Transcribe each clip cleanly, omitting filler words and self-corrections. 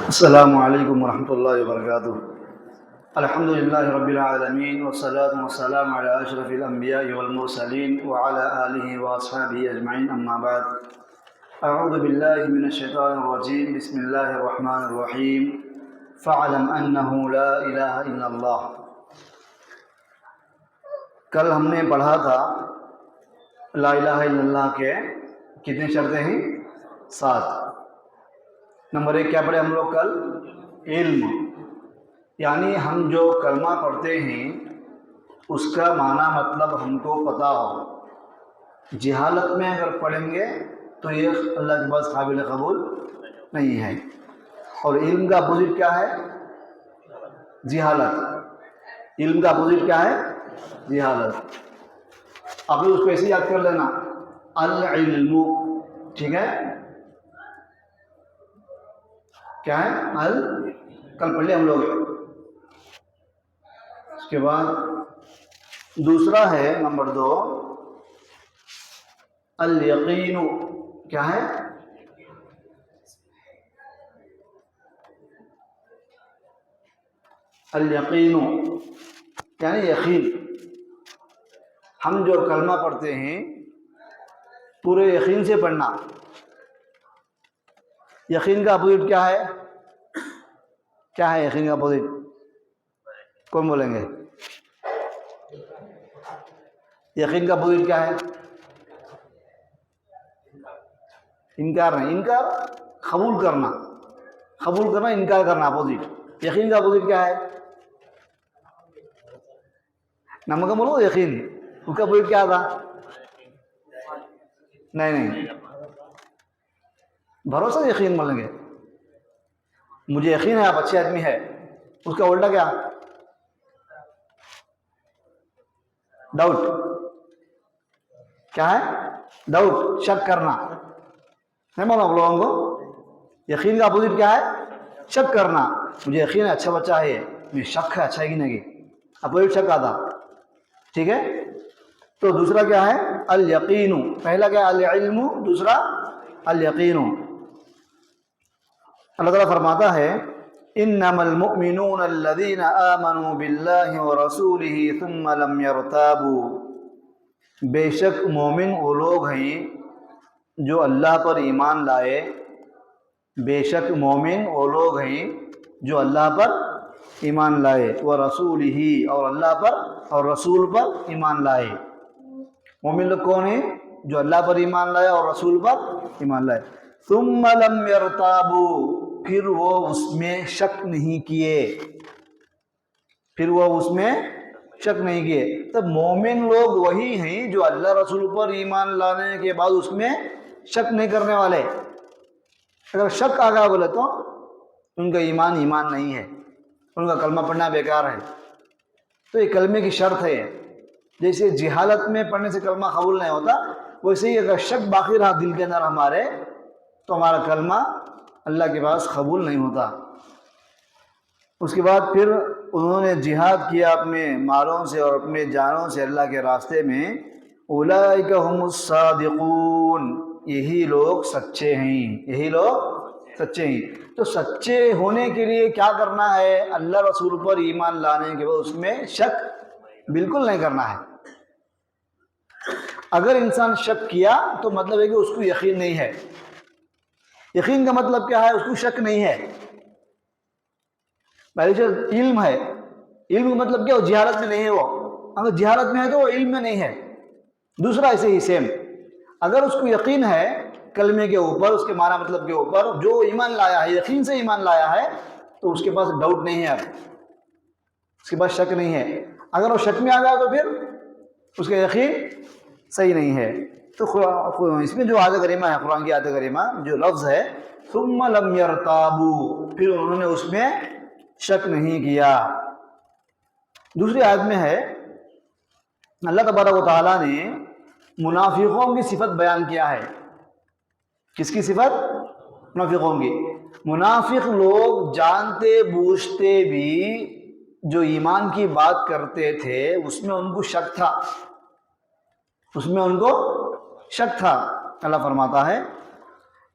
السلام علیکم ورحمۃ اللہ وبرکاتہ۔ الحمد للہ رب العالمین والصلاة والسلام علی اشرف الانبیاء والمرسلین وعلی آلہ واصحابہ اجمعین، اما بعد۔ اعوذ باللہ من الشیطان الرجیم، بسم اللہ الرحمن الرحیم۔ فاعلم انہ لا الہ الا اللہ۔ کل ہم نے پڑھا تھا لا الہ الا اللہ کے کتنے شرطیں ہیں؟ 7۔ نمبر 1 کیا پڑھے ہم لوگ کل؟ علم، یعنی ہم جو کلمہ پڑھتے ہیں اس کا معنی مطلب ہم کو پتہ ہو۔ جہالت میں اگر پڑھیں گے تو یہ اللہ کے پاس قابل قبول نہیں ہے۔ اور علم کا اپوزٹ کیا ہے؟ جہالت۔ علم کا اپوزٹ کیا ہے؟ جہالت۔ آپ لوگ اس کو ایسے ہی یاد کر لینا، العلم، ٹھیک ہے؟ کیا ہے؟ کل پڑھ لیں ہم لوگ۔ اس کے بعد دوسرا ہے نمبر 2 الیقین۔ کیا ہے؟ الیقین یعنی یقین۔ ہم جو کلمہ پڑھتے ہیں پورے یقین سے پڑھنا۔ یقین کا اپوزٹ کیا ہے؟ کیا ہے یقین کا اپوزٹ؟ کون بولیں گے؟ یقین کا اپوزٹ کیا ہے؟ انکار نہیں، انکار قبول کرنا، قبول کرنا، انکار کرنا اپوزٹ۔ یقین کا اپوزٹ کیا ہے؟ نمک بولو یقین، اس کا اپوزٹ کیا تھا؟ نہیں، بھروسہ یقین بولیں گے۔ مجھے یقین ہے آپ اچھے آدمی ہے، اس کا الٹا کیا؟ ڈاؤٹ۔ کیا ہے؟ ڈاؤٹ، شک کرنا۔ نہیں معلوم آپ لوگوں کو؟ یقین کا اپوزٹ کیا ہے؟ شک کرنا۔ مجھے یقین ہے اچھا بچہ ہے، مجھے شک ہے اچھا ہے کہ نہیں، اپوزٹ شک آتا، ٹھیک ہے؟ تو دوسرا کیا ہے؟ الیقین۔ پہلا کیا ہے؟ العلم، دوسرا الیقین۔ اللہ تعالیٰ فرماتا ہے انما المؤمنون الذین آمنوا باللہ ورسولہ ثم لم يرتابوا۔ بے شک مومن وہ لوگ ہیں جو اللہ پر ایمان لائے۔ بے شک مومن وہ لوگ ہیں جو اللہ پر ایمان لائے، ورسولہ اور اللہ پر اور رسول پر ایمان لائے۔ مومن لوگ کون ہیں؟ جو اللہ پر ایمان لائے اور رسول پر ایمان لائے۔ ثم لم يرتابوا، پھر وہ اس میں شک نہیں کیے، پھر وہ اس میں شک نہیں کیے۔ تو مومن لوگ وہی ہیں جو اللہ رسول پر ایمان لانے کے بعد اس میں شک نہیں کرنے والے۔ اگر شک آ گیا بولے تو ان کا ایمان نہیں ہے، ان کا کلمہ پڑھنا بیکار ہے۔ تو یہ کلمے کی شرط ہے۔ جیسے جہالت میں پڑھنے سے کلمہ قبول نہیں ہوتا، ویسے ہی اگر شک باقی رہا دل کے اندر ہمارے تو ہمارا کلمہ اللہ کے پاس قبول نہیں ہوتا۔ اس کے بعد پھر انہوں نے جہاد کیا اپنے مالوں سے اور اپنے جانوں سے اللہ کے راستے میں، اولئک هم الصادقون، یہی لوگ سچے ہیں، یہی لوگ سچے ہیں۔ تو سچے ہونے کے لیے کیا کرنا ہے؟ اللہ رسول پر ایمان لانے کے بعد اس میں شک بالکل نہیں کرنا ہے۔ اگر انسان شک کیا تو مطلب ہے کہ اس کو یقین نہیں ہے۔ یقین کا مطلب کیا ہے؟ اس کو شک نہیں ہے۔ پہلی چیز علم ہے۔ علم کا مطلب کیا؟ وہ جہالت میں نہیں ہے۔ وہ اگر جہالت میں ہے تو وہ علم میں نہیں ہے۔ دوسرا ایسے ہی سیم، اگر اس کو یقین ہے کلمے کے اوپر، اس کے معنی مطلب کے اوپر، جو ایمان لایا ہے، یقین سے ایمان لایا ہے، تو اس کے پاس ڈاؤٹ نہیں ہے، اب اس کے پاس شک نہیں ہے۔ اگر وہ شک میں آ گیا تو پھر اس کا یقین صحیح نہیں ہے۔ تو اس میں جو آیت کریمہ ہے، قرآن کی آیت کریمہ جو لفظ ہے ثم لم يرتابوا، پھر انہوں نے اس میں شک نہیں کیا۔ دوسری آیت میں ہے اللہ تبارک و تعالیٰ نے منافقوں کی صفت بیان کیا ہے۔ کس کی صفت؟ منافقوں کی۔ منافق لوگ جانتے بوجھتے بھی جو ایمان کی بات کرتے تھے اس میں ان کو شک تھا، اس میں ان کو شک تھا۔ اللہ فرماتا ہے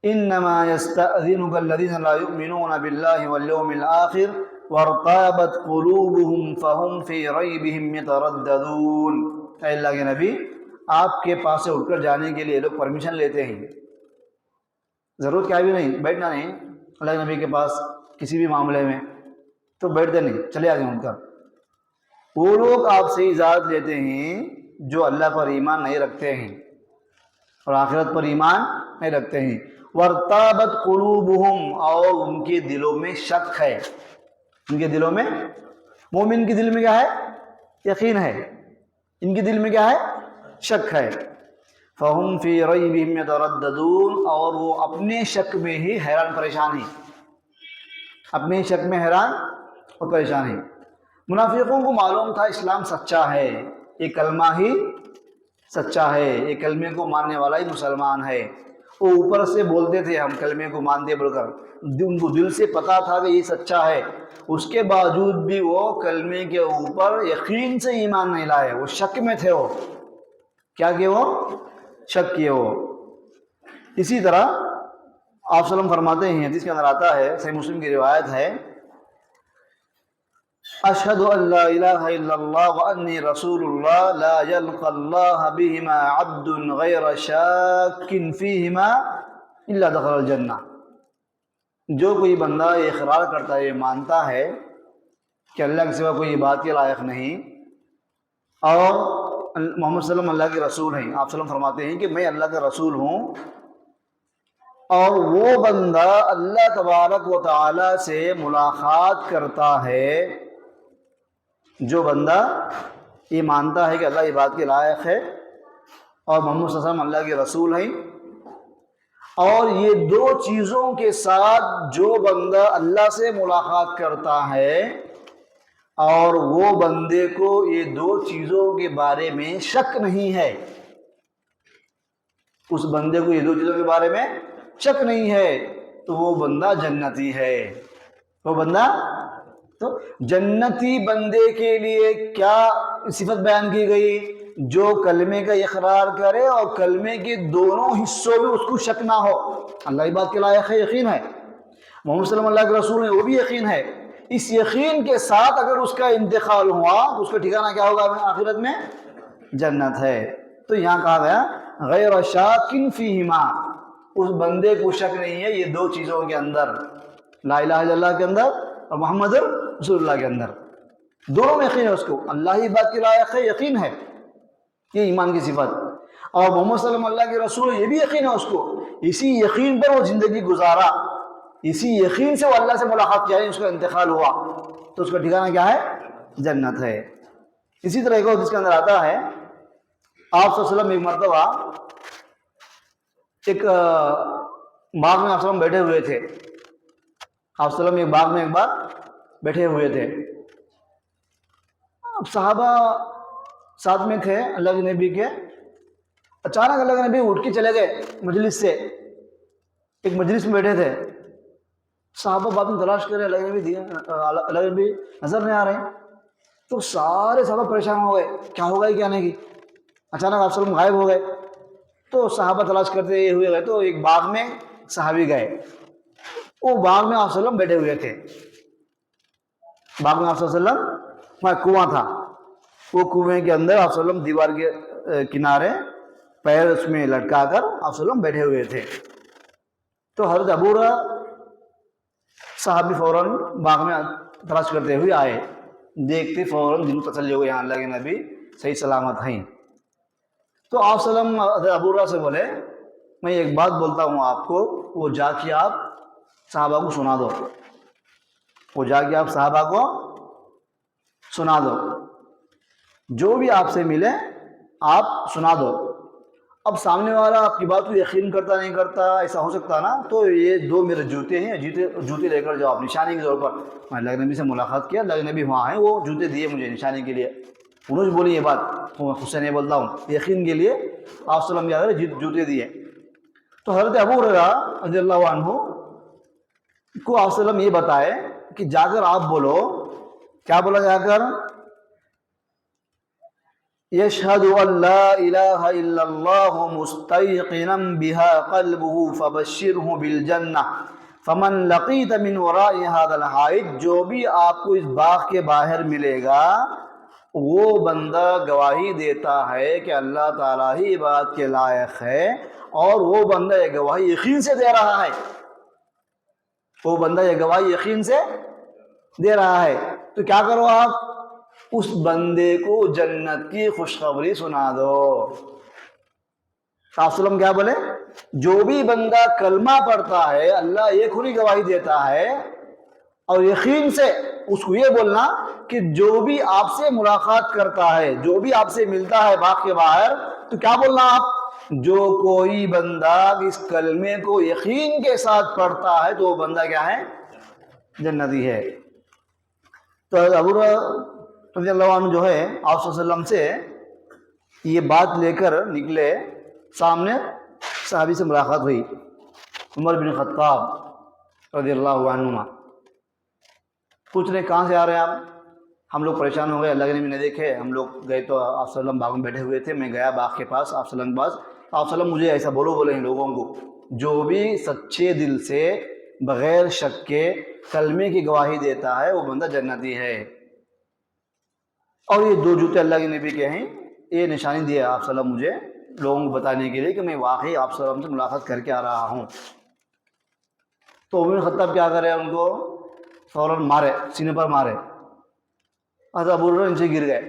انما یستأذنک الذین لا یؤمنون باللہ والیوم الآخر وارتابت قلوبہم فہم فی ریبہم یترددون۔ اے اللہ کے نبی، آپ کے پاس سے اٹھ کر جانے کے لیے لوگ پرمیشن لیتے ہیں، ضرورت کیا بھی نہیں، بیٹھنا نہیں اللہ کے نبی کے پاس کسی بھی معاملے میں، تو بیٹھتے نہیں، چلے آگے اٹھ کر۔ وہ لوگ آپ سے اجازت لیتے ہیں جو اللہ پر ایمان نہیں رکھتے ہیں اور آخرت پر ایمان نہیں رکھتے ہیں۔ وارتابت قلوبہم، اور ان کے دلوں میں شک ہے، ان کے دلوں میں، مومن کے دل میں کیا ہے؟ یقین ہے، ان کے دل میں کیا ہے؟ شک ہے۔ فہم فی ریبہم یترددون، اور وہ اپنے شک میں ہی حیران پریشان ہیں، اپنے شک میں حیران اور پریشان ہیں۔ منافقوں کو معلوم تھا اسلام سچا ہے، یہ کلمہ ہی سچا ہے، یہ کلمے کو ماننے والا ہی مسلمان ہے۔ وہ اوپر سے بولتے تھے ہم کلمے کو مانتے بول کر، ان کو دل سے پتا تھا کہ یہ سچا ہے، اس کے باوجود بھی وہ کلمے کے اوپر یقین سے ایمان نہیں لائے، وہ شک میں تھے۔ وہ کیا کہ وہ شک کیے وہ۔ اسی طرح آپ صلی اللہ علیہ وسلم فرماتے ہیں، حدیث کے اندر آتا ہے، صحیح مسلم کی روایت ہے، اشہد ان لا الہ الا اللہ وانی رسول اللہ لا یلقى اللہ بہما عبد غیر شاک فیہما الا دخل الجنہ۔ جو کوئی بندہ یہ اقرار کرتا ہے، یہ مانتا ہے کہ اللہ کے سوا کوئی عبادت کے لائق نہیں اور محمد صلی اللہ علیہ وسلم اللہ کے رسول ہیں، آپ صلی اللہ علیہ وسلم فرماتے ہیں کہ میں اللہ کا رسول ہوں، اور وہ بندہ اللہ تبارک و تعالی سے ملاقات کرتا ہے، جو بندہ یہ مانتا ہے کہ اللہ عبادت کے لائق ہے اور محمد صلی اللہ علیہ وسلم اللہ کے رسول ہیں، اور یہ دو چیزوں کے ساتھ جو بندہ اللہ سے ملاقات کرتا ہے اور وہ بندے کو یہ دو چیزوں کے بارے میں شک نہیں ہے، اس بندے کو یہ دو چیزوں کے بارے میں شک نہیں ہے، تو وہ بندہ جنتی ہے۔ وہ بندہ، تو جنتی بندے کے لیے کیا صفت بیان کی گئی؟ جو کلمے کا اقرار کرے اور کلمے کے دونوں حصوں میں اس کو شک نہ ہو، اللہ کی بات کے لائق ہے، یقین ہے، محمد صلی اللہ علیہ وسلم اللہ کے رسول ہیں، وہ بھی یقین ہے، اس یقین کے ساتھ اگر اس کا انتقال ہوا تو اس کا ٹھکانہ کیا ہوگا آخرت میں؟ جنت ہے۔ تو یہاں کہا گیا غیر شاک فیہما، اس بندے کو شک نہیں ہے یہ دو چیزوں کے اندر، لا الہ الا اللہ کے اندر اور محمد رسول اللہ کے اندر، دونوں میں یقین ہے، اس کو اللہ ہی بات کے لائق ہے، یقین ہے، یہ ایمان کی صفت، اور محمد صلی اللہ علیہ وسلم اللہ کے رسول، یہ بھی یقین ہے اس کو، اسی یقین پر وہ زندگی گزارا، اسی یقین سے وہ اللہ سے ملاقات کیا، اس کا انتقال ہوا، تو اس کا ٹھکانہ کیا ہے؟ جنت ہے۔ اسی طرح ایک اور جس کے اندر آتا ہے، آپ صلی اللہ علیہ وسلم ایک مرتبہ ایک باغ میں آپ صلی اللہ علیہ وسلم بیٹھے ہوئے تھے، آپ صلی اللہ علیہ وسلم ایک باغ میں ایک بار بیٹھے ہوئے تھے، اب صحابہ ساتھ میں تھے اللہ کے نبی کے، اچانک اللہ کے نبی اٹھ کے چلے گئے مجلس سے، ایک مجلس میں بیٹھے تھے، صحابہ بعد میں تلاش کر رہے اللہ کے نبی نظر نہیں آ رہے ہیں، تو سارے صحابہ پریشان ہو گئے، کیا ہوگا یہ کیا نہیں کی، اچانک آپ صلی اللہ علیہ وسلم غائب ہو گئے، تو صحابہ تلاش کرتے ہوئے گئے، تو ایک باغ میں صحابی گئے، وہ باغ میں آپ صلی اللہ علیہ وسلم بیٹھے ہوئے تھے، باغ میں آپ صلی اللہ علیہ وسلم، وہاں کنواں تھا، وہ کنویں کے اندر آپ صلی اللہ علیہ وسلم دیوار کے کنارے پیر اس میں لٹکا کر آپ صلی اللہ علیہ وسلم بیٹھے ہوئے تھے، تو حضرت ابو ہریرہ صحابی فوراً باغ میں تلاش کرتے ہوئے آئے، دیکھتے فوراً دل کو تسلی ہو گئی، یہاں اللہ کے نبی صحیح سلامت ہیں، تو آپ صلی اللہ علیہ وسلم حضرت ابو ہریرہ سے بولے میں ایک بات بولتا ہوں آپ کو، وہ جا کے آپ صحابہ کو سنا دو، وہ جا کے آپ صحابہ کو سنا دو، جو بھی آپ سے ملے آپ سنا دو۔ اب سامنے والا آپ کی بات کو یقین کرتا نہیں کرتا، ایسا ہو سکتا نا، تو یہ دو میرے جوتے ہیں، جوتے لے کر جاؤ، نشانی کے طور پر، میں اللہ کے نبی سے ملاقات کیا، اللہ کے نبی وہاں ہیں، وہ جوتے دیے مجھے نشانی کے لیے، انہوں نے بولی یہ بات، میں خود سے نہیں بولتا ہوں، یقین کے لیے آپ صلی اللہ علیہ وسلم جوتے دیے۔ تو حضرت ابو ہریرہ رضی اللہ عنہ کو آپ صلی اللہ علیہ وسلم یہ بتائے کہ جا کر آپ بولو، کیا بولا جا کر؟ یشہد ان لا الہ الا اللہ مستیقنا بها قلبہ فبشرہ بالجنہ فمن لقیت من وراء هذا الحائط، جو بھی آپ کو اس باغ کے باہر ملے گا وہ بندہ گواہی دیتا ہے کہ اللہ تعالیٰ ہی عبادت کے لائق ہے، اور وہ بندہ یہ گواہی یقین سے دے رہا ہے، وہ بندہ یہ گواہی یقین سے دے رہا ہے، تو کیا کرو آپ اس بندے کو جنت کی خوشخبری سنا دو۔ آپ وسلم کیا بولے؟ جو بھی بندہ کلمہ پڑھتا ہے، اللہ ایک ہی گواہی دیتا ہے، اور یقین سے اس کو یہ بولنا کہ جو بھی آپ سے ملاقات کرتا ہے، جو بھی آپ سے ملتا ہے باغ کے باہر، تو کیا بولنا آپ؟ جو کوئی بندہ اس کلمے کو یقین کے ساتھ پڑھتا ہے تو وہ بندہ کیا ہے؟ جنتی ہے۔ تو ابو رضی اللہ عنہ جو ہے آپ صلی اللہ علیہ وسلم سے یہ بات لے کر نکلے، سامنے صحابی سے ملاقات ہوئی، عمر بن خطاب رضی اللہ عنہ۔ کچھ نے کہاں سے آ رہے ہیں آپ؟ ہم لوگ پریشان ہو گئے، اللہ کے نبی نے دیکھے، ہم لوگ گئے تو آپ صلی اللہ علیہ وسلم باغ میں بیٹھے ہوئے تھے، میں گیا باغ کے پاس آپ صلی اللہ علیہ وسلم کے پاس، آپ صلی اللہ علیہ وسلم مجھے ایسا بولے ان لوگوں کو، جو بھی سچے دل سے بغیر شک کے کلمے کی گواہی دیتا ہے وہ بندہ جنتی ہے۔ اور یہ دو جوتے اللہ کے نبی کے ہیں، یہ نشانی دیا آپ صلی اللہ علیہ وسلم مجھے لوگوں کو بتانے کے لیے کہ میں واقعی آپ صلی اللہ علیہ وسلم سے ملاقات کر کے آ رہا ہوں۔ تو عمر بن خطاب کیا کرے؟ ان کو فوراً مارے، سینے پر مارے، حضرت ابو ہریرہ نیچے گر گئے۔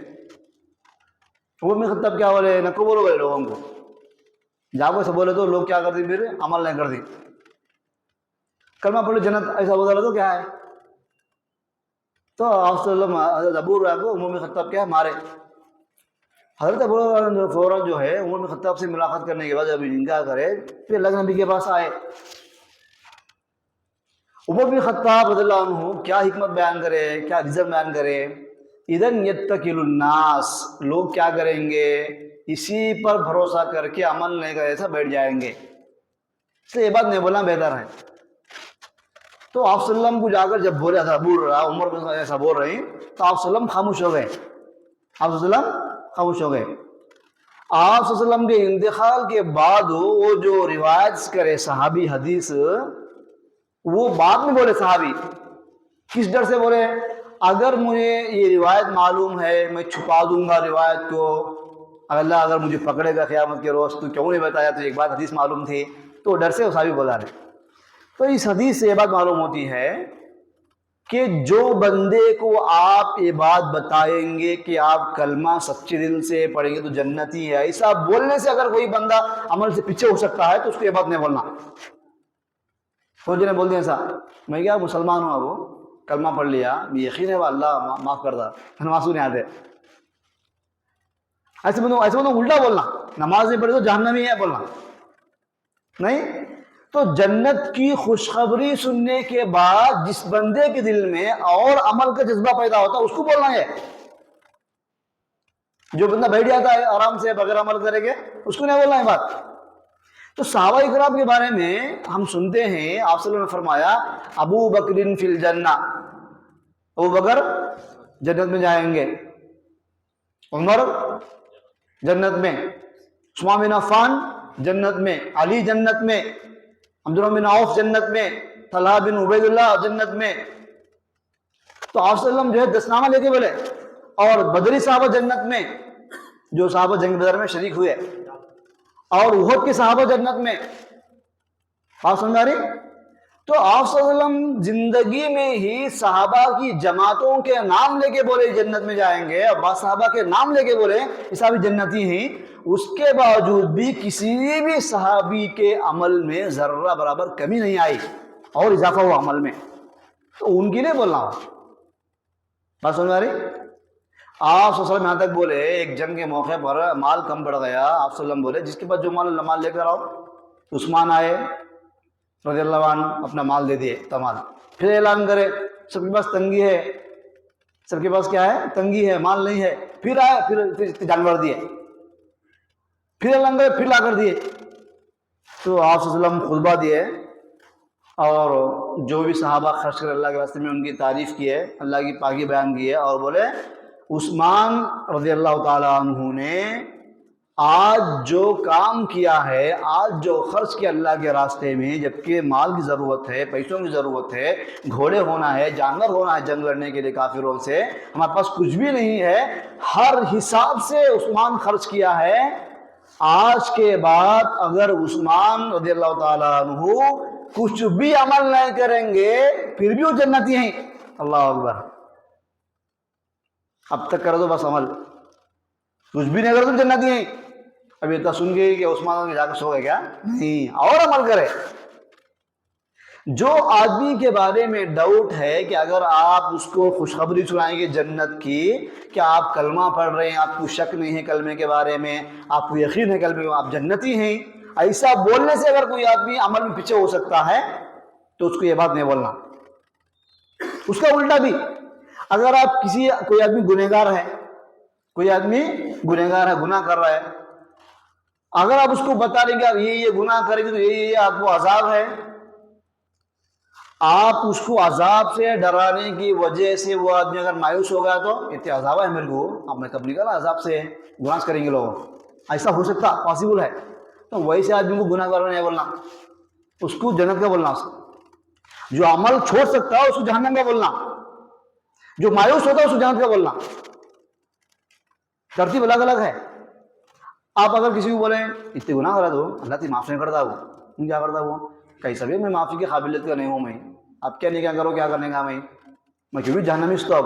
عمر بن خطاب کیا بولے؟ نکو بولو بولے لوگوں کو، جب ایسا بولے تو لوگ کیا کرتے؟ پھر عمل نہیں کرتے، کلمہ پڑھو جنت ایسا بولا تو کیا ہے؟ تو آپ صلی اللہ علیہ وسلم حضرت ابو ہریرہ کو عمر بن خطاب کیا مرے۔ حضرت ابو ہریرہ فوراً جو ہے عمر بن خطاب سے ملاقات کرنے کے بعد جب انکار کرے، پھر اللہ کے نبی کے پاس آئے۔ عمر بن خطاب رضی اللہ عنہ کیا حکمت بیان کرے، کیا ریزن بیان کرے؟ اذن یتکل الناس، لوگ کیا کریں گے؟ اسی پر بھروسہ کر کے عمل نہیں کرے ایسا بیٹھ جائیں گے، اس لیے یہ بات نہیں بولنا بہتر ہے۔ تو آپ صلی اللہ علیہ وسلم کو جا کر جب بولے تھا ابو ہریرہ عمر بن خطاب ایسا بول رہے ہیں، تو آپ صلی اللہ علیہ وسلم خاموش ہو گئے، آپ صلی اللہ علیہ وسلم خاموش ہو گئے۔ آپ صلی اللہ علیہ وسلم کے انتقال کے بعد وہ جو روایت کرے صحابی حدیث، وہ بعد میں بولے صحابی، کس ڈر سے بولے؟ اگر مجھے یہ روایت معلوم ہے میں چھپا دوں گا روایت کو، اللہ اگر مجھے پکڑے گا قیامت کے روز تو کیوں نہیں بتایا، تو ایک بات حدیث معلوم تھی، تو ڈر سے وہ صحابی بولا رہے۔ تو اس حدیث سے یہ بات معلوم ہوتی ہے کہ جو بندے کو آپ یہ بات بتائیں گے کہ آپ کلمہ سچے دل سے پڑھیں گے تو جنتی ہے، ایسا بولنے سے اگر کوئی بندہ عمل سے پیچھے ہو سکتا ہے تو اس کو یہ بات نہیں بولنا۔ فوجی نے بول دیا ایسا، میں کیا مسلمان ہوں، اب کلمہ پڑھ لیا، یقین ہے اللہ معاف کرتا، نماز نہیں آتے، ایسے بندوں الٹا بولنا، نماز نہیں پڑھی تو جہنمی ہے بولنا نہیں۔ تو جنت کی خوشخبری سننے کے بعد جس بندے کے دل میں اور عمل کا جذبہ پیدا ہوتا ہے اس کو بولنا ہے۔ جو بندہ بیٹھ جاتا ہے آرام سے بغیر عمل کرے گے اس کو نہیں بولنا ہے بات۔ تو صحابہ اکرام کے بارے میں ہم سنتے ہیں، آپ صلی اللہ علیہ وسلم نے فرمایا ابو بکر فی الجنہ، ابو بکر جنت میں جائیں گے، عمر جنت میں، عثمان بن عفان جنت میں، علی جنت میں، عبدالرحمن بن عوف جنت میں، طلحہ بن عبید اللہ جنت میں۔ تو آپ صلی اللہ علیہ وسلم جو ہے 10 نامہ لے کے بولے، اور بدری صحابہ جنت میں، جو صحابہ جنگ بدر میں شریک ہوئے، اور احد کے صحابہ جنت میں۔ آپ سمجھ آ رہی؟ تو آپ صلی اللہ علیہ وسلم زندگی میں ہی صحابہ کی جماعتوں کے نام لے کے بولے جنت میں جائیں گے، اور بعض صحابہ کے نام لے کے بولے یہ صحابی جنتی ہیں، اس کے باوجود بھی کسی بھی صحابی کے عمل میں ذرہ برابر کمی نہیں آئی اور اضافہ ہوا عمل میں، تو ان کے لیے بولنا ہوا۔ بات سمجھ آ رہی؟ آپ صلی اللہ علیہ وسلم یہاں تک بولے ایک جنگ کے موقع پر مال کم پڑ گیا، آپ صلی اللہ علیہ وسلم بولے جس کے پاس جو مال لے کر آؤ۔ عثمان آئے رضی اللہ عنہ، اپنا مال دے دیے تمام، پھر اعلان کرے سب کے پاس تنگی ہے، سب کے پاس کیا ہے؟ تنگی ہے، مال نہیں ہے، پھر آئے پھر جانور دیے، پھر اعلان کرے پھر لا کر دیے۔ تو آپ صلی اللہ علیہ وسلم خطبہ دیے اور جو بھی صحابہ خرچ کر اللہ کے راستے میں ان کی تعریف کی ہے، اللہ کی پاکی بیان کی ہے، اور بولے عثمان رضی اللہ تعالیٰ عنہ نے آج جو کام کیا ہے، آج جو خرچ کیا اللہ کے راستے میں، جبکہ مال کی ضرورت ہے، پیسوں کی ضرورت ہے، گھوڑے ہونا ہے، جانور ہونا ہے جنگ لڑنے کے لیے کافروں سے، ہمارے پاس کچھ بھی نہیں ہے، ہر حساب سے عثمان خرچ کیا ہے۔ آج کے بعد اگر عثمان رضی اللہ تعالیٰ عنہ کچھ بھی عمل نہیں کریں گے پھر بھی وہ جنتی ہیں۔ اللہ اکبر۔ اب تک کر دو بس عمل، کچھ بھی نہیں کرو تو جنتی ہیں۔ ابھی اتنا سن گئی کہ عثمان میں جا کے سو گئے کیا؟ نہیں، اور عمل کرے۔ جو آدمی کے بارے میں ڈاؤٹ ہے کہ اگر آپ اس کو خوشخبری سنائیں گے جنت کی، کہ آپ کلمہ پڑھ رہے ہیں، آپ کو شک نہیں ہے کلمے کے بارے میں، آپ کو یقین ہے کلمے میں، آپ جنتی ہیں، ایسا بولنے سے اگر کوئی آدمی عمل میں پیچھے ہو سکتا ہے تو اس کو یہ بات نہیں بولنا۔ اس کا الٹا بھی، اگر آپ کوئی آدمی گنہگار ہے، گناہ کر رہا ہے، اگر آپ اس کو بتا دیں کہ یہ گناہ کرے گی تو یہ آپ کو عذاب ہے، آپ اس کو عذاب سے ڈرانے کی وجہ سے وہ آدمی اگر مایوس ہو گیا تو اتنے عذاب ہے میرے کو، اب میں تب نکلا عذاب سے گناہ کریں گے لوگ، ایسا ہو سکتا، پاسبل ہے، تو ویسے آدمی کو گناہ کرنا نہیں بولنا، اس کو جنت کا بولنا۔ جو عمل چھوڑ سکتا ہے اس کو جہنم کا بولنا، جو مایوس ہوتا ہے اس کو جنت کا بولنا، ترتیب الگ الگ ہے۔ آپ اگر کسی کو بولیں اتنے گناہ کرا دو، اللہ تھی معاف نہیں کرتا، وہ کیا کرتا، وہ کئی سبھی میں معافی کی قابلیت کا نہیں ہوں میں، اب کیا نہیں کیا کرو، کیا کرنے کا میں کیوں بھی جہنمی اس تو اب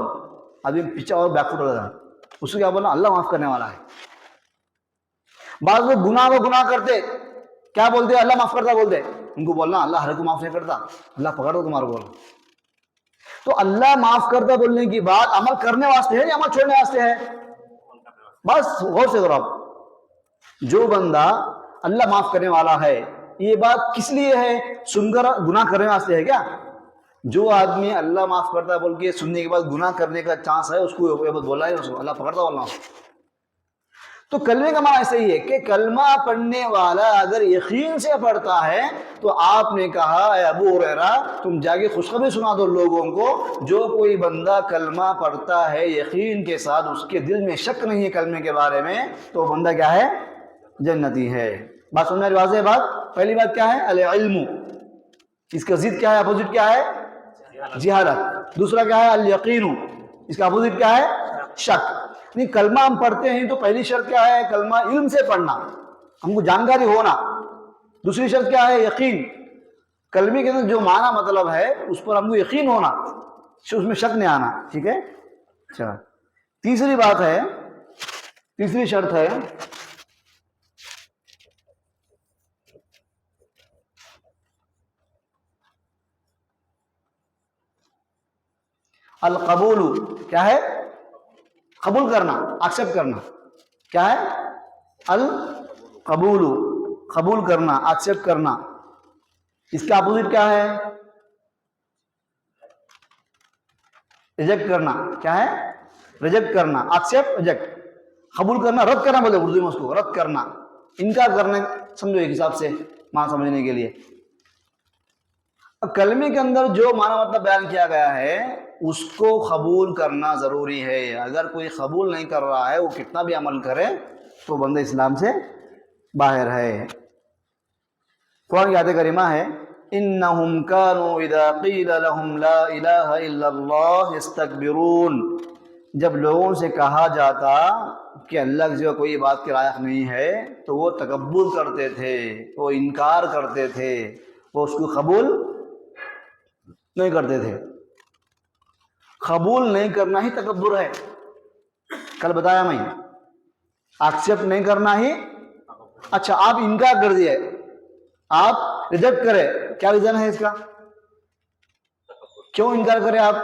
آدمی پیچھے اور بیک فٹ ہو جاتا ہے، اس کو کیا بولنا، اللہ معاف کرنے والا ہے۔ بعض لوگ گناہ کرتے کیا بولتے، اللہ معاف کرتا بولتے، ان کو بولنا اللہ ہر کو معاف نہیں کرتا، اللہ پکڑ دو تمہارے کو۔ تو اللہ معاف کرتا بولنے کی بات عمل کرنے واسطے ہے یا عمل چھوڑنے واسطے ہے؟ بس غور سے کرو آپ، جو بندہ اللہ معاف کرنے والا ہے یہ بات کس لیے ہے؟ سن کر گناہ کرنے واسطے ہے کیا؟ جو آدمی اللہ معاف کرتا ہے بول کے سننے کے بعد گناہ کرنے کا چانس ہے، اس کو یہ بات بولا ہے، اس کو اللہ پکڑتا بولنا۔ تو کلمے کا معنی ایسا ہی ہے کہ کلمہ پڑھنے والا اگر یقین سے پڑھتا ہے تو آپ نے کہا اے ابو ہریرہ تم جا کے خوشخبری سنا دو لوگوں کو، جو کوئی بندہ کلمہ پڑھتا ہے یقین کے ساتھ، اس کے دل میں شک نہیں ہے کلمے کے بارے میں، تو وہ بندہ کیا ہے؟ جنتی ہے۔ بات سننے واضح ہے بات؟ پہلی بات کیا ہے؟ العلم، اس کا ضد کیا ہے، اپوزٹ کیا ہے؟ جہالت۔ دوسرا کیا ہے؟ الیقین، اس کا اپوزٹ کیا ہے؟ شک۔ نہیں، کلمہ ہم پڑھتے ہیں تو پہلی شرط کیا ہے؟ کلمہ علم سے پڑھنا، ہم کو جانکاری ہونا۔ دوسری شرط کیا ہے؟ یقین، کلمے کے اندر جو معنی مطلب ہے اس پر ہم کو یقین ہونا، اس میں شک نہیں آنا، ٹھیک ہے؟ اچھا، تیسری بات ہے، تیسری شرط ہے القبول، کیا ہے؟ قبول کرنا، ایکسپٹ کرنا، کیا ہے؟ القبول، قبول کرنا، ایکسپٹ کرنا۔ اس کا اپوزٹ کیا ہے؟ ریجیکٹ کرنا، کیا ہے؟ ریجیکٹ کرنا، ایکسپٹ، ریجیکٹ۔ قبول کرنا، رد کرنا بولتے اردو میں اس کو، رد کرنا، انکار کرنا، سمجھو ایک حساب سے معنی سمجھنے کے لیے۔ کلمے کے اندر جو معنی مطلب بیان کیا گیا ہے اس کو قبول کرنا ضروری ہے۔ اگر کوئی قبول نہیں کر رہا ہے، وہ کتنا بھی عمل کرے تو بندہ اسلام سے باہر ہے۔ قرآن کی آیت کریمہ ہے انہم کانوا اذا قیل لهم لا الہ الا اللہ یستکبرون، جب لوگوں سے کہا جاتا کہ اللہ کے سوا کوئی بات کے لائق نہیں ہے تو وہ تکبر کرتے تھے، وہ انکار کرتے تھے، وہ اس کو قبول نہیں کرتے تھے۔ قبول نہیں کرنا ہی تکبر ہے، کل بتایا میں، ایکسپٹ نہیں کرنا ہی۔ اچھا، آپ انکار کر دیے، آپ ریجیکٹ کرے، کیا ریزن ہے اس کا؟ کیوں انکار کرے آپ؟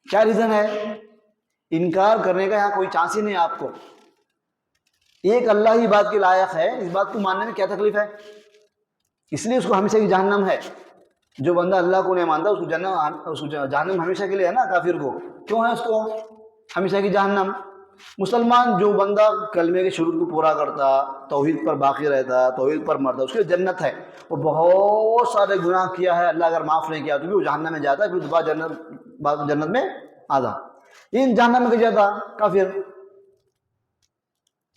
کیا ریزن ہے؟ انکار کرنے کا یہاں کوئی چانس ہی نہیں آپ کو، ایک اللہ ہی بات کے لائق ہے، اس بات کو ماننے میں کیا تکلیف ہے؟ اس لیے اس کو ہمیشہ کی جہنم ہے۔ جو بندہ اللہ کو نہیں مانتا اس کو جہنم ہمیشہ کے لیے ہے نا، کافر کو کیوں ہے اس کو ہمیشہ کی جہنم؟ مسلمان جو بندہ کلمے کے شروع کو پورا کرتا، توحید پر باقی رہتا، توحید پر مرتا، اس کے لیے جنت ہے۔ وہ بہت سارے گناہ کیا ہے، اللہ اگر معاف نہیں کیا تو بھی وہ جہنم میں جاتا ہے، پھر دوبارہ جنت میں آتا۔ ان جہنم میں جاتا کافر.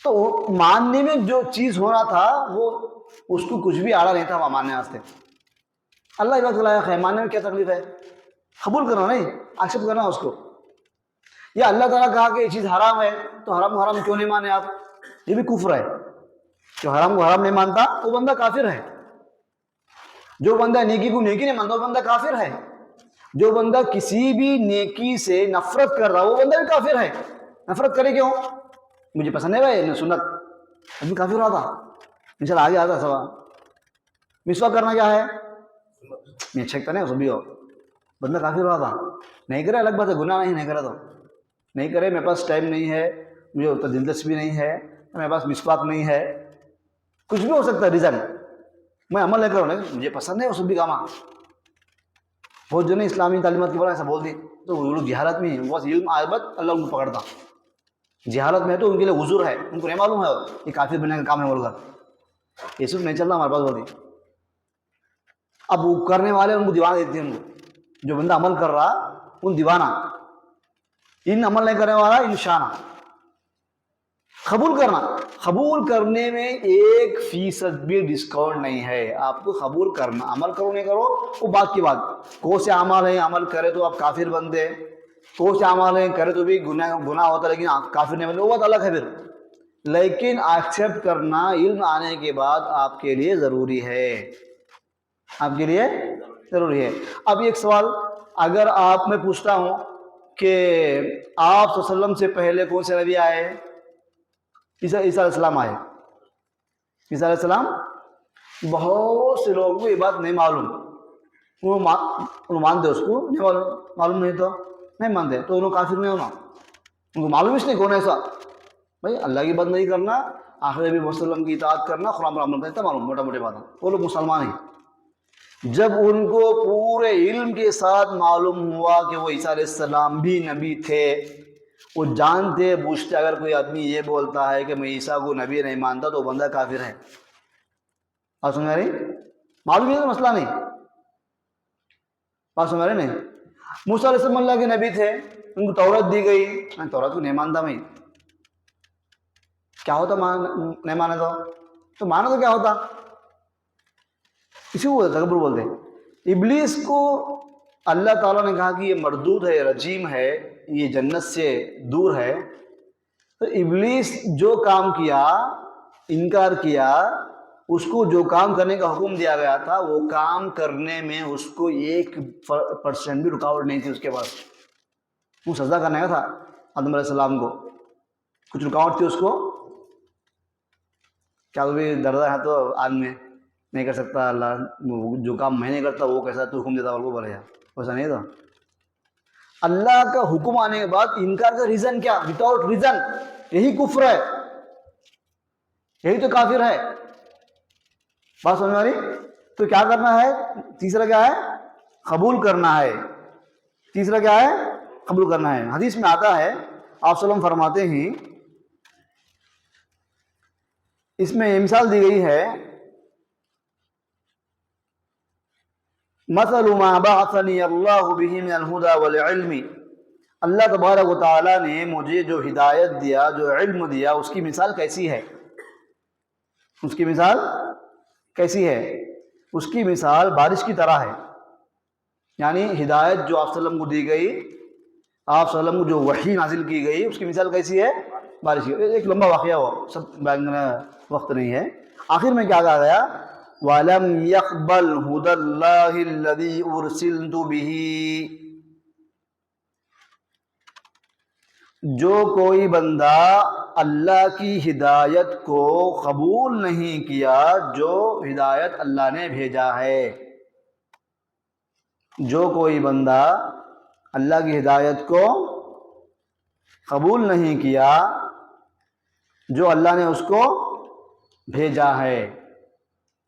تو ماننے میں جو چیز ہونا تھا وہ اس کو کچھ بھی آڑا نہیں تھا وہاں ماننے واسطے. اللہ کی بات لائق ہے، ماننے میں کیا تکلیف ہے؟ قبول کرنا نہیں، ایکسیپٹ کرنا اس کو. یا اللہ تعالیٰ کہا کہ یہ چیز حرام ہے تو حرام کو حرام کیوں نہیں مانے آپ؟ یہ بھی کفر ہے. جو حرام کو حرام نہیں مانتا وہ بندہ کافر ہے. جو بندہ نیکی کو نیکی نہیں مانتا وہ بندہ کافر ہے. جو بندہ کسی بھی نیکی سے نفرت کر رہا وہ بندہ بھی کافر ہے. نفرت کرے کیوں؟ مجھے پسند ہے بھائی سنت، ابھی کافر ہوا تھا انشاءاللہ آگے آتا سوا. مسواک کرنا کیا ہے؟ میں چیک کرنے اس بھی ہو بندہ کافر ہوا تھا. نہیں کرے الگ بات ہے، گناہ نہیں کرا تو نہیں کرے. میرے پاس ٹائم نہیں ہے، مجھے اتنا دلچسپی نہیں ہے، میرے پاس مسواک نہیں ہے، کچھ بھی ہو سکتا ہے ریزن. میں عمل نہیں کروں، مجھے پسند ہے اس بھی کام. بہت جو نہیں اسلامی تعلیمات کی بڑا ایسا بول دی تو وہ لوگ جہالت میں ہیں. بس علم آئے اللہ ان کو پکڑتا. جہالت میں ہے تو ان کے لیے عذر ہے، ان کو نہیں معلوم ہے یہ کافر بننے کا کام ہے بول کر. یہ صرف نہیں چلتا ہمارے پاس بولتی. اب وہ کرنے والے ان کو دیوانہ دیتے ہیں. ان کو جو بندہ عمل کر رہا ان دیوانہ، ان عمل نہیں کرنے والا انشانہ. قبول کرنا، قبول کرنے میں 1% بھی ڈسکاؤنٹ نہیں ہے. آپ کو قبول کرنا، عمل کرو نہیں کرو وہ بات کی بات. کون سے اعمال ہیں عمل کرے تو آپ کافر بنتے، کون سے اعمال ہیں کرے تو بھی گناہ ہوتا لیکن کافر نہیں بنتے، وہ بات الگ ہے پھر. لیکن ایکسیپٹ کرنا علم آنے کے بعد آپ کے لیے ضروری ہے، آپ کے لیے ضروری ہے. اب ایک سوال اگر آپ میں پوچھتا ہوں کہ آپ صلی اللہ علیہ وسلم سے پہلے کون سے نبی آئے؟ عیسیٰ علیہ السلام آئے. عیسیٰ علیہ السلام. بہت سے لوگوں کو یہ بات نہیں معلوم، وہ مانتے اس کو نہیں معلوم نہیں تو نہیں مانتے تو انہوں کافر نہیں ہونا. ان کو معلوم اس نہیں کون ایسا. بھائی اللہ کی بات نہیں کرنا، آخر نبی وسلم کی اطاعت کرنا، قرآن پر عمل کرنا معلوم موٹا موٹی بات ہے. وہ لوگ مسلمان ہیں. جب ان کو پورے علم کے ساتھ معلوم ہوا کہ وہ عیسیٰ علیہ السلام بھی نبی تھے، وہ جانتے بوجھتے اگر کوئی آدمی یہ بولتا ہے کہ میں عیسیٰ کو نبی نہیں مانتا تو وہ بندہ کافر ہے. بات سمجھ رہی؟ معلوم ہے تو مسئلہ نہیں. بات سمجھ رہے نہیں؟ موسیٰ علیہ السلام اللہ کے نبی تھے، ان کو تورات دی گئی، میں تورات کو نہیں مانتا. میں کیا ہوتا نہیں مانے تو مانا تو کیا ہوتا؟ اسی کو تکبر بولتے ہیں. ابلیس کو اللہ تعالیٰ نے کہا کہ یہ مردود ہے، رجیم ہے، یہ جنت سے دور ہے. تو ابلیس جو کام کیا، انکار کیا، اس کو جو کام کرنے کا حکم دیا گیا تھا وہ کام کرنے میں اس کو 1% بھی رکاوٹ نہیں تھی اس کے پاس. وہ سجدہ کرنے کا تھا آدم علیہ السلام کو، کچھ رکاوٹ تھی اس کو؟ کیا وہ بھی درجہ ہے تو آدمی نہیں کر سکتا، اللہ جو کام میں نہیں کرتا وہ کیسا تو حکم دیتا والوں کو بڑھیا، ویسا نہیں تھا. اللہ کا حکم آنے کے بعد انکار کا ریزن کیا؟ Without reason. یہی کفر ہے، یہی تو کافر ہے. بات سمجھ میں آ رہی؟ تو کیا کرنا ہے؟ تیسرا کیا ہے؟ قبول کرنا ہے. تیسرا کیا ہے؟ قبول کرنا ہے. حدیث میں آتا ہے آپ صلی اللہ علیہ وسلم فرماتے ہیں، اس میں مثال دی گئی ہے، مثل ما بعثنی اللہ بہ من الہدی والعلم. اللہ تبارک و تعالیٰ نے مجھے جو ہدایت دیا، جو علم دیا، اس کی مثال کیسی ہے؟ اس کی مثال کیسی ہے؟ اس کی مثال بارش کی طرح ہے. یعنی ہدایت جو آپ صلی اللہ علیہ وسلم کو دی گئی، آپ صلی اللہ علیہ وسلم کو جو وحی نازل کی گئی، اس کی مثال کیسی ہے؟ بارش کی. ایک لمبا واقعہ ہوا، سب بیان کرنے وقت نہیں ہے. آخر میں کیا کہا گیا؟ وَلَمْ يَقْبَلْ هُدَى اللَّهِ الَّذِي أُرْسِلْتُ بِهِ. جو کوئی بندہ اللہ کی ہدایت کو قبول نہیں کیا جو ہدایت اللہ نے بھیجا ہے، جو کوئی بندہ اللہ کی ہدایت کو قبول نہیں کیا جو اللہ نے اس کو بھیجا ہے،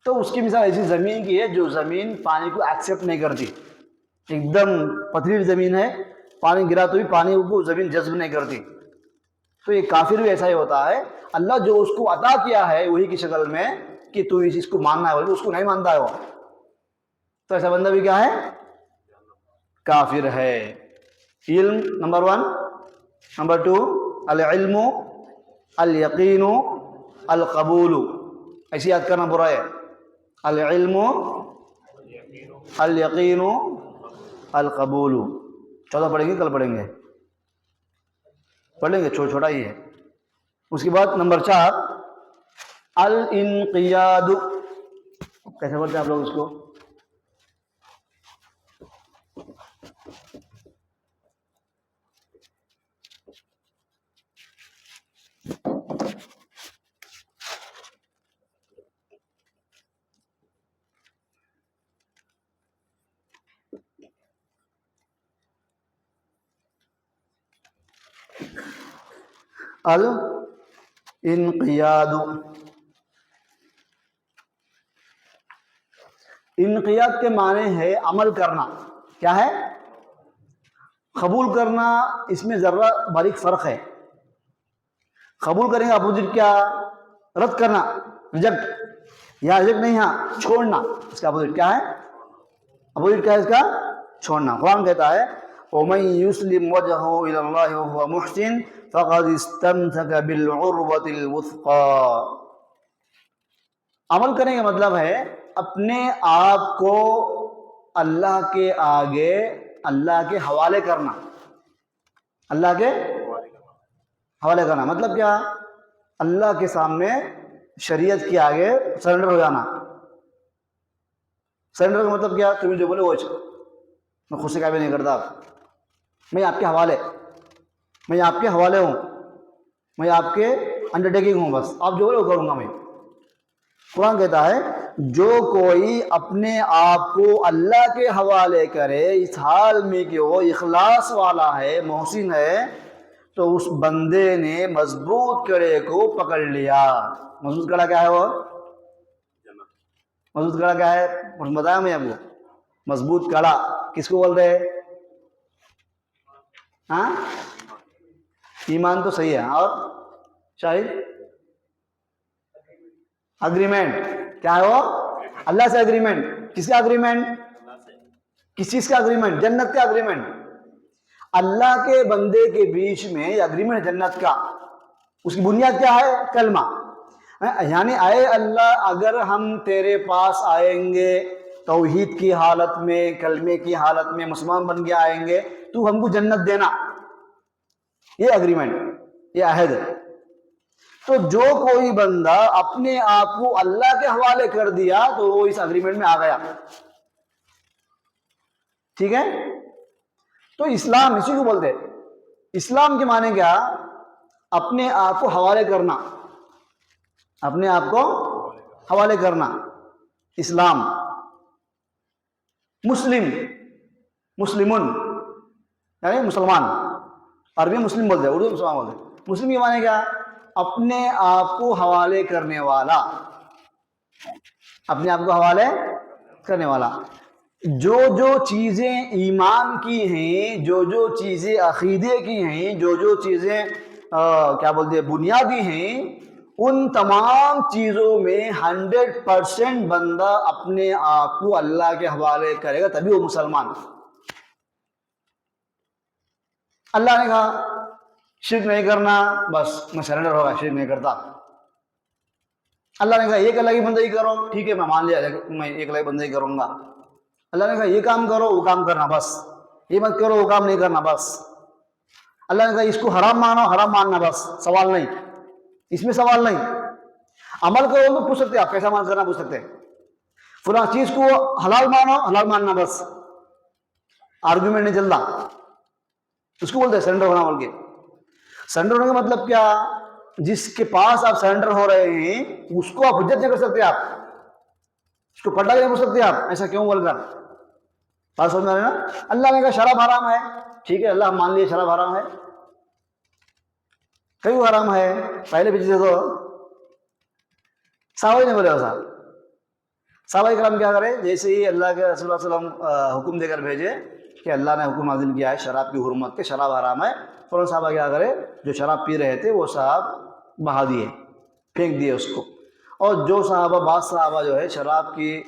تو اس کی مثال ایسی زمین کی ہے جو زمین پانی کو ایکسیپٹ نہیں کرتی. ایک دم پتھریلی زمین ہے، پانی گرا تو بھی پانی کو زمین جذب نہیں کرتی. تو یہ کافر بھی ایسا ہی ہوتا ہے. اللہ جو اس کو عطا کیا ہے وہی کی شکل میں کہ تو اس کو ماننا ہے، اس کو نہیں مانتا ہے وہ، تو ایسا بندہ بھی کیا ہے؟ کافر ہے. علم نمبر 1، نمبر 2 العلم الیقین القبول. ایسی یاد کرنا برا ہے. العلم الیقین القبول. 14 پڑھیں گے, کل پڑھیں گے, پڑھ لیں گے, چھوٹا ہی ہے. اس کے بعد نمبر 4 الانقیاد. کیسے پڑھتے ہیں آپ لوگ اس کو؟ الانقیاد. انقیاد کے معنی ہے عمل کرنا. کیا ہے؟ قبول کرنا. اس میں ذرا باریک فرق ہے. قبول کریں گے اپوزٹ کیا؟ رد کرنا, ریجیکٹ. یا ریجیکٹ نہیں, ہاں چھوڑنا. اس کا اپوزٹ کیا ہے؟ اپوزٹ کیا ہے اس کا؟ چھوڑنا. قرآن کہتا ہے وَمَن يُسْلِمْ وَجْهَهُ إِلَى اللَّهِ وَهُوَ مُحْسِنٌ فَقَدِ اسْتَمْسَكَ بِالْعُرْوَةِ الْوُثْقَىٰ. عمل کرنے کا مطلب ہے اپنے آپ کو اللہ کے آگے اللہ کے حوالے کرنا. اللہ کے حوالے کرنا مطلب کیا؟ اللہ کے سامنے شریعت کے آگے سرنڈر ہو جانا. سرنڈر کا مطلب کیا؟ تمہیں جو بولے وہ میں خود سے کیا بھی نہیں کرتا, میں آپ کے حوالے, میں آپ کے حوالے ہوں, میں آپ کے انڈرٹیکنگ ہوں, بس آپ جو بولے وہ کروں گا میں. قرآن کہتا ہے جو کوئی اپنے آپ کو اللہ کے حوالے کرے اس حال میں کہ وہ اخلاص والا ہے, محسن ہے, تو اس بندے نے مضبوط کڑے کو پکڑ لیا. مضبوط کڑا کیا ہے؟ وہ مضبوط کڑا کیا ہے بتایا میں آپ کو. مضبوط کڑا کس کو بول رہے؟ ہاں ایمان تو صحیح ہے. اور شاہد اگریمنٹ کیا ہے؟ وہ اللہ سے اگریمنٹ. کس کا اگریمنٹ؟ کس چیز کا اگریمنٹ؟ جنت کا اگریمنٹ. اللہ کے بندے کے بیچ میں اگریمنٹ جنت کا. اس کی بنیاد کیا ہے؟ کلمہ. یعنی اے اللہ اگر ہم تیرے پاس آئیں گے توحید کی حالت میں, کلمے کی حالت میں, مسلمان بن کے آئیں گے, تو ہم کو جنت دینا. یہ اگریمنٹ, یہ عہد. تو جو کوئی بندہ اپنے آپ کو اللہ کے حوالے کر دیا تو وہ اس اگریمنٹ میں آ گیا. ٹھیک ہے. تو اسلام اسی کو بولتے. اسلام کے معنی کیا؟ اپنے آپ کو حوالے کرنا, اپنے آپ کو حوالے کرنا. اسلام. مسلم, مسلمن یعنی مسلمان. عربی مسلم بولتے ہیں, اردو مسلمان بولتے ہیں. مسلم کے معنی کیا؟ اپنے آپ کو حوالے کرنے والا. اپنے آپ کو حوالے کرنے والا. جو جو چیزیں ایمان کی ہیں, جو جو چیزیں عقیدے کی ہیں, جو جو چیزیں کیا بولتے ہیں بنیادی ہیں, ان تمام چیزوں میں 100% بندہ اپنے آپ کو اللہ کے حوالے کرے گا تبھی وہ مسلمان. اللہ نے کہا شرک نہیں کرنا, بس میں سرنڈر ہوگا, شرک نہیں کرتا. اللہ نے کہا ایک اللہ کی بندگی کرو, ٹھیک ہے میں مان لیا میں ایک اللہ کی بندگی کروں گا. اللہ نے کہا یہ کام کرو وہ کام کرنا بس, یہ مت کرو وہ کام نہیں کرنا بس. اللہ نے کہا اس کو حرام مانو, حرام ماننا بس, سوال نہیں, اس میں سوال نہیں. عمل کرو تو پوچھ سکتے آپ, کیسا عمل کرنا پوچھ سکتے. فلاں چیز کو حلال مانو, حلال ماننا بس, آرگومنٹ نہیں چلتا. اس کو بولتے ہیں سرنڈر ہونا. بول کے سرنڈر ہونے کا مطلب کیا؟ جس کے پاس آپ سرنڈر ہو رہے ہیں اس کو آپ حجت نہیں کر سکتے, آپ اس کو پلٹا کے نہیں پوچھ سکتے آپ ایسا کیوں بول کر. بات سمجھ میں آ رہی نا. اللہ نے کہا شراب حرام ہے, ٹھیک ہے اللہ مان لیے شراب حرام ہے. کیوں حرام ہے؟ پہلے پیچھے تو صحابہ نے بولے ایسا. صحابہ کرام کیا کرے, جیسے ہی اللہ کے رسول اللہ صلی اللہ علیہ وسلم حکم دے کر بھیجے کہ اللہ نے حکم نازل کیا ہے شراب کی حرمت کے, شراب حرام ہے, فوراً صحابہ کیا کرے جو شراب پی رہے تھے وہ صاحب بہا دیے, پھینک دیے اس کو. اور جو صحابہ, بعض صحابہ جو ہے شراب کی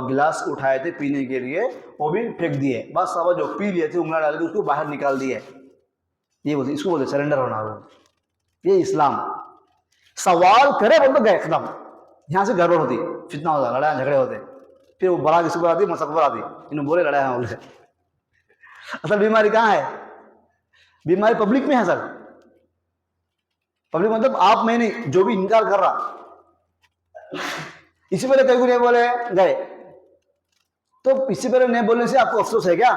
گلاس اٹھائے تھے پینے کے لیے وہ بھی پھینک دیے. بعض صحابہ جو پی لیے تھے انگلیاں ڈال کے اس کو باہر نکال دیے. یہ بولتے، اس کو بولتے سرنڈر ہونا. یہ اسلام. سوال کرے بول تو گئے ختم. یہاں سے گڑبڑ ہوتی، فتنہ ہوتا، لڑائی جھگڑے ہوتے. پھر وہ بڑا کسی کو آتی، مسق پر آتی، انہوں بولے لڑائی بولے. اصل بیماری کہاں ہے؟ بیماری پبلک میں ہے سر. پبلک مطلب آپ میں نہیں، جو بھی انکار کر رہا. اسی پہلے کئی کو نہیں بولے گئے، تو اسی پہلے نہیں بولنے سے آپ کو افسوس ہے کیا؟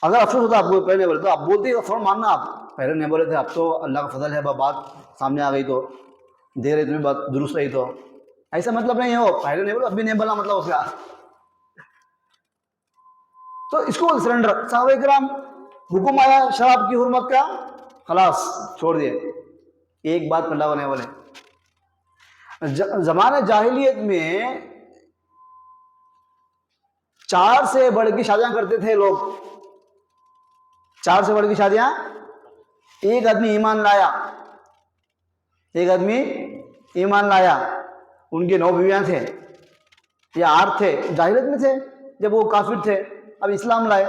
اگر افسوس ہوتا آپ کو پہلے نہیں بولے تو آپ بولتے فوراً ماننا. آپ پہلے نہیں بولے تھے، اب تو اللہ کا فضل ہے، بات سامنے آ گئی تو دے رہے تمہیں بات درست رہی تو ایسا مطلب نہیں ہو. پہلے نہیں بولے اب بھی نہیں بولنا مطلب اس کا. تو اس کو سرنڈر. صحابہ کرام حکم آیا شراب کی حرمت کا، خلاص چھوڑ دیے. ایک بات اللہ نہیں بولے. زمانہ جاہلیت میں 4 سے بڑھ کی شادیاں کرتے تھے لوگ. 4 سے بڑھ کی شادیاں. ایک آدمی ایمان لایا، ایک آدمی ایمان لایا، ان کے 9 بیویاں تھے یا 8 تھے. جاہلیت میں تھے جب وہ کافر تھے. اب اسلام لائے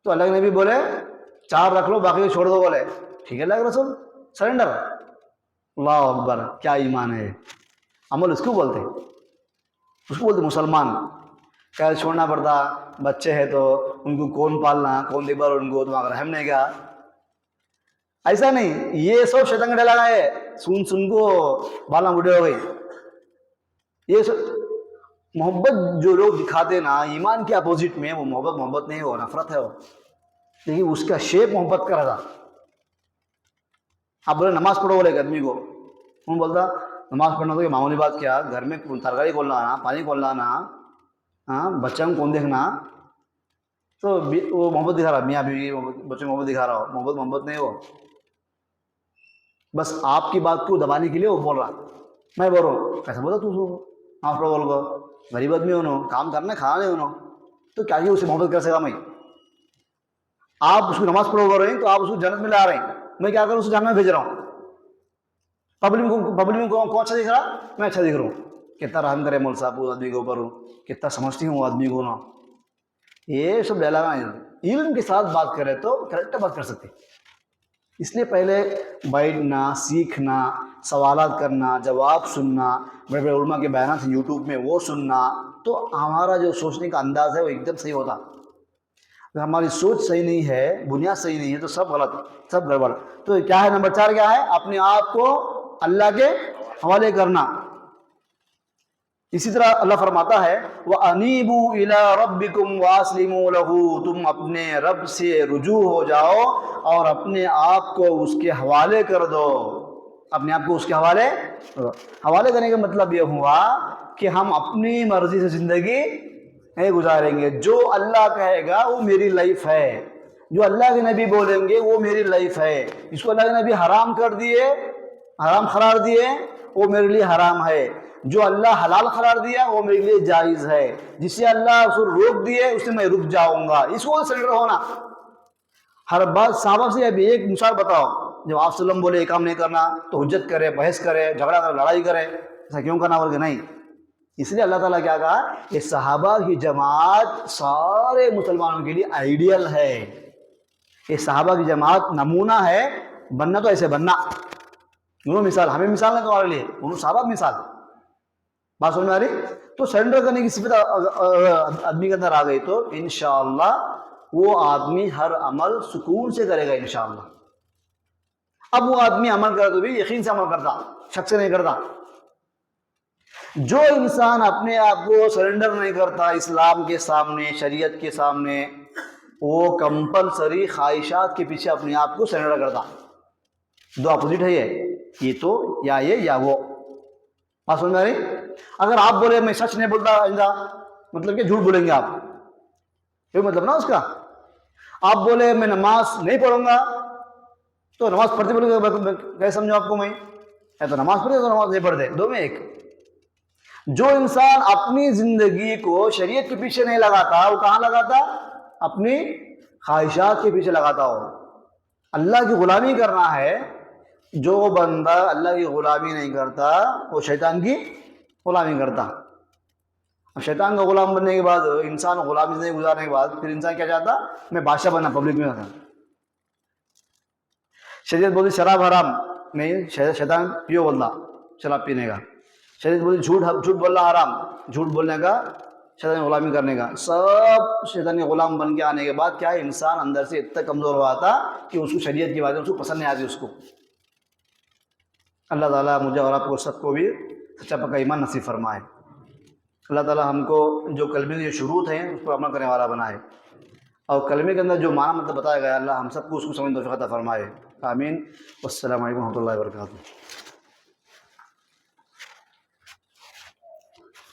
تو اللہ کے نبی بولے 4 رکھ لو، باقی چھوڑ دو. بولے ٹھیک ہے اللہ کے رسول. سرنڈر. اللہ اکبر. کیا ایمان ہے. عمل اس کو بولتے، اس کو بولتے مسلمان. کیا چھوڑنا پڑتا، بچے ہیں تو ان کو کون پالنا، کون دیکھ بھال ان کو، تمہارا رحم نہیں کیا. ایسا نہیں. یہ سب شیطان کا ڈالا ہے. سن کو بالا بوڑھے ہو گئی. یہ سب محبت جو لوگ دکھاتے نا ایمان کے اپوزٹ میں، وہ محبت نہیں، وہ نفرت ہے. وہ لیکن اس کا شیپ محبت کا رہا. آپ بولے نماز پڑھو بولے ایک آدمی کو، کون بولتا نماز پڑھنا تو یہ معمولی بات کیا، گھر میں ترکاری کھولنا آنا، پانی کھولنا آنا، ہاں بچوں کو کون دیکھنا. تو وہ محبت دکھا رہا. میاں بیوی بچوں کو محبت دکھا رہا ہو. محبت نہیں. وہ بس آپ کی بات کو دبانے کے لیے وہ بول رہا. میں بول رہا ہوں کیسا بولا تو نماز پڑھو بول کو، غریب آدمی ہونا، کام کرنا کھانا نہیں ہونا، تو کیا اسے محبت کر سکا میں؟ آپ اس کو نماز پڑھو بول رہے ہیں تو آپ اس کو جنت میں لا رہے ہیں. میں کیا کروں، اسے جہنم میں بھیج رہا ہوں. پبلک میں کون اچھا دکھ رہا؟ میں اچھا دکھ رہا ہوں. کتنا رحم کرے مول صاحب اس آدمی کے اوپر ہوں، کتنا سمجھتی ہوں وہ آدمی کو نا. یہ سب ڈائلاگ نہیں. علم کے ساتھ بات کرے تو کریکٹ بات کر سکتے. اس لیے پہلے بیٹھنا، سیکھنا، سوالات کرنا، جواب سننا، بڑے بڑے علماء کے بیانات یوٹیوب میں وہ سننا، تو ہمارا جو سوچنے کا انداز ہے وہ ایک دم صحیح ہوتا. اگر ہماری سوچ صحیح نہیں ہے، بنیاد صحیح نہیں ہے، تو سب غلط، سب گڑبڑ. تو کیا ہے نمبر 4 کیا ہے؟ اپنے آپ کو اللہ کے حوالے کرنا. اسی طرح اللہ فرماتا ہے وَأَنِيبُوا إِلَىٰ رَبِّكُمْ وَأَسْلِمُوا لَهُ. تم اپنے رب سے رجوع ہو جاؤ اور اپنے آپ کو اس کے حوالے کر دو. اپنے آپ کو اس کے حوالے کرنے کا مطلب یہ ہوا کہ ہم اپنی مرضی سے زندگی نہیں گزاریں گے. جو اللہ کہے گا وہ میری لائف ہے، جو اللہ کے نبی بولیں گے وہ میری لائف ہے. اس کو اللہ کے نبی حرام کر دیے، حرام قرار دیے، وہ میرے لیے حرام ہے. جو اللہ حلال قرار دیا وہ میرے لیے جائز ہے. جسے اللہ اس کو روک دیے اس سے میں رک جاؤں گا. اس کو سرنڈر ہونا. ہر بات صحابہ سے ابھی ایک مثال بتاؤ. جب آپ وسلم بولے یہ کام نہیں کرنا تو حجت کرے، بحث کرے، جھگڑا کرے، لڑائی کرے. ایسا کیوں کرنا بول کے نہیں. اس لیے اللہ تعالیٰ کیا کہا، یہ صحابہ کی جماعت سارے مسلمانوں کے لیے آئیڈیل ہے. یہ صحابہ کی جماعت نمونہ ہے. بننا تو ایسے بننا. انہوں مثال، ہمیں مثال نہیں تمہارے لیے، انہوں صحابہ مثال. بات سمجھ میں آ رہی؟ تو سرنڈر کرنے کی صفت آدمی کے اندر آ گئی تو انشاءاللہ وہ آدمی ہر عمل سکون سے کرے گا انشاءاللہ. اب وہ آدمی عمل کرے تو بھی یقین سے عمل کرتا، شک سے نہیں کرتا. جو انسان اپنے آپ کو سرنڈر نہیں کرتا اسلام کے سامنے، شریعت کے سامنے، وہ کمپلسری خواہشات کے پیچھے اپنے آپ کو سرنڈر کرتا. دو اپوزٹ ہے یہ تو یا یہ یا وہ. بات سمجھ میں آ رہی؟ اگر آپ بولے میں سچ نہیں بولتا آئندہ، مطلب کہ جھوٹ بولیں گے آپ، یہ مطلب نا اس کا. آپ بولے میں نماز نہیں پڑھوں گا تو نماز پڑھتے بولے گا کیسے سمجھو آپ کو میں؟ یا تو نماز پڑھتے تو نماز نہیں پڑھتے، دو میں ایک. جو انسان اپنی زندگی کو شریعت کے پیچھے نہیں لگاتا وہ کہاں لگاتا؟ اپنی خواہشات کے پیچھے لگاتا ہو. اللہ کی غلامی کرنا ہے. جو بندہ اللہ کی غلامی نہیں کرتا وہ شیطان کی غلامی کرتا. اب شیطان کا غلام بننے کے بعد، انسان غلامی نہیں گزارنے کے بعد، پھر انسان کیا چاہتا؟ میں بادشاہ بننا، پبلک میں رہتا. شریعت بولی شراب حرام نہیں، شیطان پیو بولتا شراب پینے کا. شریعت بولی جھوٹ بولنا حرام، جھوٹ بولنے کا شیطانی غلامی کرنے کا. سب شیطانی غلام بن کے آنے کے بعد کیا ہے، انسان اندر سے اتنا کمزور ہوا تھا کہ اس کو شریعت کی باتیں اس کو پسند نہیں آتی اس کو. اللہ تعالیٰ مجھے اور آپ کو سب کو بھی سچا پکا ایمان نصیب فرمائے. اللہ تعالیٰ ہم کو جو کلمے کے جو شروط ہیں اس پر عمل کرنے والا بنائے، اور کلمے کے اندر جو معنی مطلب بتایا گیا اللہ ہم سب کو اس کو سمجھنے کی توفیق عطا فرمائے. آمین. والسلام علیکم و رحمۃ اللہ وبرکاتہ.